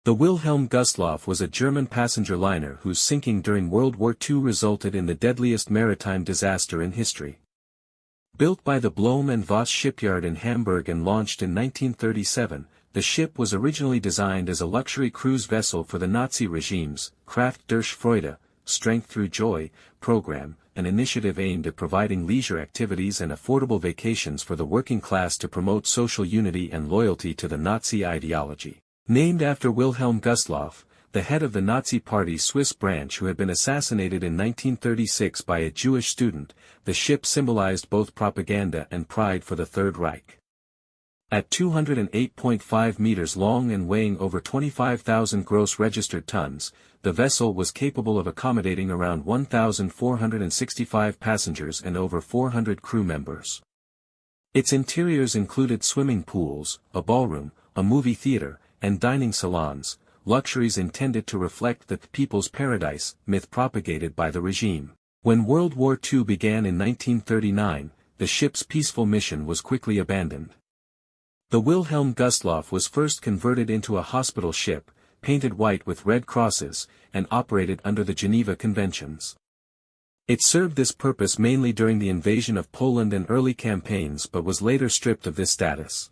The Wilhelm Gustloff was a German passenger liner whose sinking during World War II resulted in the deadliest maritime disaster in history. Built by the Blohm & Voss shipyard in Hamburg and launched in 1937, the ship was originally designed as a luxury cruise vessel for the Nazi regime's Kraft durch Freude, Strength Through Joy, program, an initiative aimed at providing leisure activities and affordable vacations for the working class to promote social unity and loyalty to the Nazi ideology. Named after Wilhelm Gustloff, the head of the Nazi Party's Swiss branch who had been assassinated in 1936 by a Jewish student, the ship symbolized both propaganda and pride for the Third Reich. At 208.5 meters long and weighing over 25,000 gross registered tons, the vessel was capable of accommodating around 1,465 passengers and over 400 crew members. Its interiors included swimming pools, a ballroom, a movie theater, and dining salons, luxuries intended to reflect the people's paradise myth propagated by the regime. When World War II began in 1939, the ship's peaceful mission was quickly abandoned. The Wilhelm Gustloff was first converted into a hospital ship, painted white with red crosses, and operated under the Geneva Conventions. It served this purpose mainly during the invasion of Poland and early campaigns but was later stripped of this status.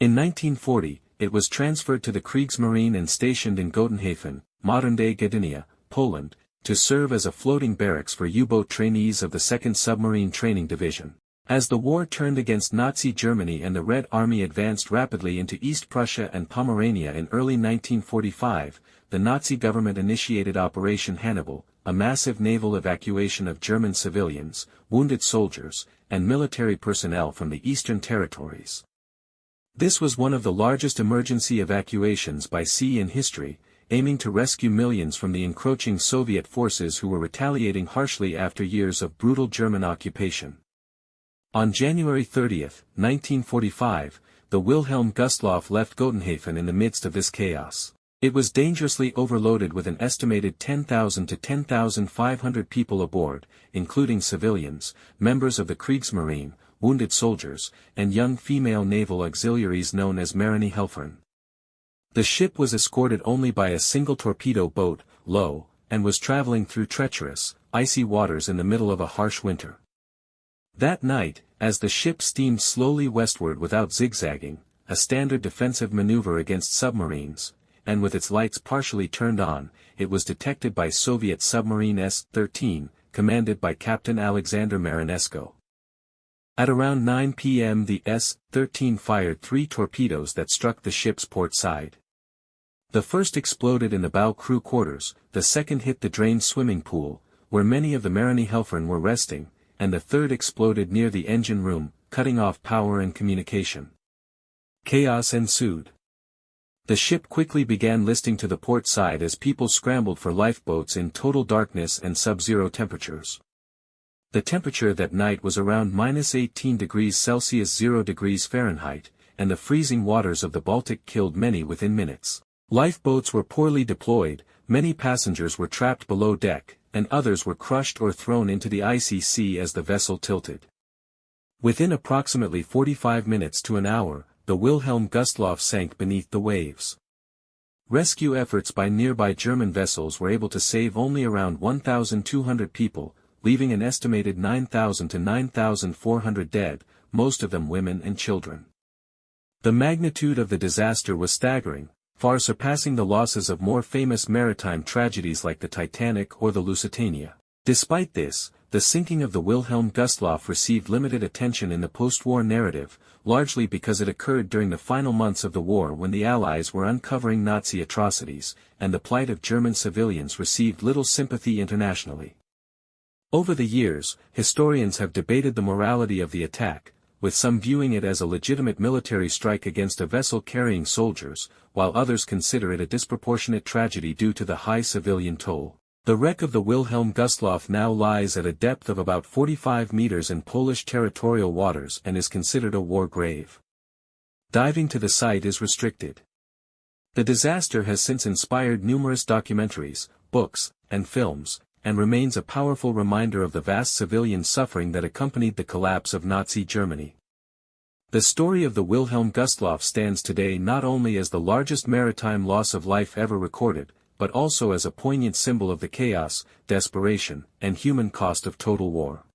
In 1940, it was transferred to the Kriegsmarine and stationed in Gotenhafen, modern-day Gdynia, Poland, to serve as a floating barracks for U-boat trainees of the 2nd Submarine Training Division. As the war turned against Nazi Germany and the Red Army advanced rapidly into East Prussia and Pomerania in early 1945, the Nazi government initiated Operation Hannibal, a massive naval evacuation of German civilians, wounded soldiers, and military personnel from the Eastern Territories. This was one of the largest emergency evacuations by sea in history, aiming to rescue millions from the encroaching Soviet forces who were retaliating harshly after years of brutal German occupation. On January 30, 1945, the Wilhelm Gustloff left Gotenhafen in the midst of this chaos. It was dangerously overloaded with an estimated 10,000 to 10,500 people aboard, including civilians, members of the Kriegsmarine, wounded soldiers, and young female naval auxiliaries known as Marinehelfern. The ship was escorted only by a single torpedo boat, low, and was traveling through treacherous, icy waters in the middle of a harsh winter. That night, as the ship steamed slowly westward without zigzagging, a standard defensive maneuver against submarines, and with its lights partially turned on, it was detected by Soviet submarine S-13, commanded by Captain Alexander Marinesko. At around 9 p.m. the S-13 fired 3 torpedoes that struck the ship's port side. The first exploded in the bow crew quarters, the second hit the drained swimming pool, where many of the Marinehelfern were resting, and the third exploded near the engine room, cutting off power and communication. Chaos ensued. The ship quickly began listing to the port side as people scrambled for lifeboats in total darkness and sub-zero temperatures. The temperature that night was around -18 degrees Celsius 0 degrees Fahrenheit, and the freezing waters of the Baltic killed many within minutes. Lifeboats were poorly deployed, many passengers were trapped below deck, and others were crushed or thrown into the icy sea as the vessel tilted. Within approximately 45 minutes to an hour, the Wilhelm Gustloff sank beneath the waves. Rescue efforts by nearby German vessels were able to save only around 1,200 people, leaving an estimated 9,000 to 9,400 dead, most of them women and children. The magnitude of the disaster was staggering, far surpassing the losses of more famous maritime tragedies like the Titanic or the Lusitania. Despite this, the sinking of the Wilhelm Gustloff received limited attention in the post-war narrative, largely because it occurred during the final months of the war when the Allies were uncovering Nazi atrocities, and the plight of German civilians received little sympathy internationally. Over the years, historians have debated the morality of the attack, with some viewing it as a legitimate military strike against a vessel carrying soldiers, while others consider it a disproportionate tragedy due to the high civilian toll. The wreck of the Wilhelm Gustloff now lies at a depth of about 45 meters in Polish territorial waters and is considered a war grave. Diving to the site is restricted. The disaster has since inspired numerous documentaries, books, and films, and remains a powerful reminder of the vast civilian suffering that accompanied the collapse of Nazi Germany. The story of the Wilhelm Gustloff stands today not only as the largest maritime loss of life ever recorded, but also as a poignant symbol of the chaos, desperation, and human cost of total war.